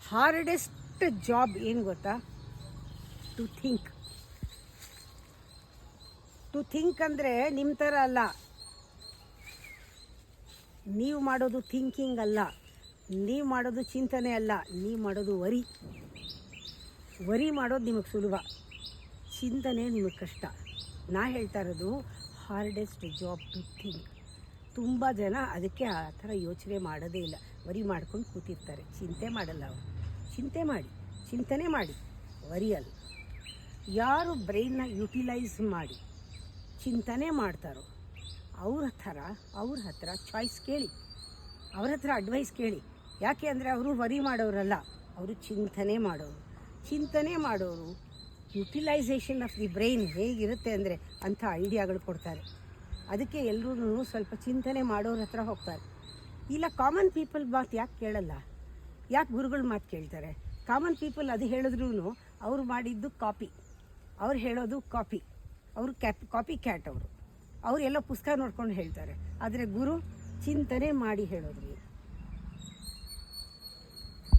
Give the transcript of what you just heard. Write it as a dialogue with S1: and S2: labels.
S1: Hardest job ಏನು ಗೊತ್ತಾ? To think. To think ಅಂದರೆ ನಿಮ್ಮ ಥರ ಅಲ್ಲ, ನೀವು ಮಾಡೋದು ಥಿಂಕಿಂಗ್ ಅಲ್ಲ, ನೀವು ಮಾಡೋದು ಚಿಂತನೆ ಅಲ್ಲ, ನೀವು ಮಾಡೋದು ವರಿ ಮಾಡೋದು ನಿಮಗೆ ಸುಲಭ, ಚಿಂತನೆ ನಿಮಗೆ ಕಷ್ಟ. ನಾ ಹೇಳ್ತಾ ಇರೋದು ಹಾರ್ಡೆಸ್ಟ್ ಜಾಬ್ ಟು ಥಿಂಕ್. ತುಂಬ ಜನ ಅದಕ್ಕೆ ಆ ಥರ ಯೋಚನೆ ಮಾಡೋದೇ ಇಲ್ಲ, ವರಿ ಮಾಡ್ಕೊಂಡು ಕೂತಿರ್ತಾರೆ, ಚಿಂತೆ ಮಾಡಲ್ಲ ಅವರು. ಚಿಂತನೆ ಮಾಡಿ, ವರಿ ಅಲ್ಲ. ಯಾರು ಬ್ರೈನ್ನ ಯುಟಿಲೈಸ್ ಮಾಡಿ ಚಿಂತನೆ ಮಾಡ್ತಾರೋ ಅವ್ರ ಹತ್ರ ಚಾಯ್ಸ್ ಕೇಳಿ, ಅವ್ರ ಹತ್ರ ಅಡ್ವೈಸ್ ಕೇಳಿ. ಯಾಕೆ ಅಂದರೆ ಅವರು ವರಿ ಮಾಡೋರಲ್ಲ, ಅವರು ಚಿಂತನೆ ಮಾಡೋರು ಯುಟಿಲೈಸೇಷನ್ ಆಫ್ ದಿ ಬ್ರೈನ್ ಹೇಗಿರುತ್ತೆ ಅಂದರೆ ಅಂಥ ಐಡಿಯಾಗಳು ಕೊಡ್ತಾರೆ. ಅದಕ್ಕೆ ಎಲ್ಲರೂ ಸ್ವಲ್ಪ ಚಿಂತನೆ ಮಾಡೋರ ಹತ್ರ ಹೋಗ್ತಾರೆ. ಇಲ್ಲ ಕಾಮನ್ ಪೀಪಲ್ ಮಾತು ಯಾಕೆ ಕೇಳಲ್ಲ? ಯಾಕೆ ಗುರುಗಳ ಮಾತು ಕೇಳ್ತಾರೆ? ಕಾಮನ್ ಪೀಪಲ್ ಅದು ಹೇಳಿದ್ರೂ ಅವ್ರು ಮಾಡಿದ್ದು ಕಾಪಿ, ಅವ್ರು ಹೇಳೋದು ಕಾಪಿ, ಅವರು ಕಾಪಿ ಕ್ಯಾಟ್ ಅವರು. ಎಲ್ಲೋ ಪುಸ್ತಕ ನೋಡ್ಕೊಂಡು ಹೇಳ್ತಾರೆ. ಆದರೆ ಗುರು ಚಿಂತನೆ ಮಾಡಿ ಹೇಳೋದ್ರಿ.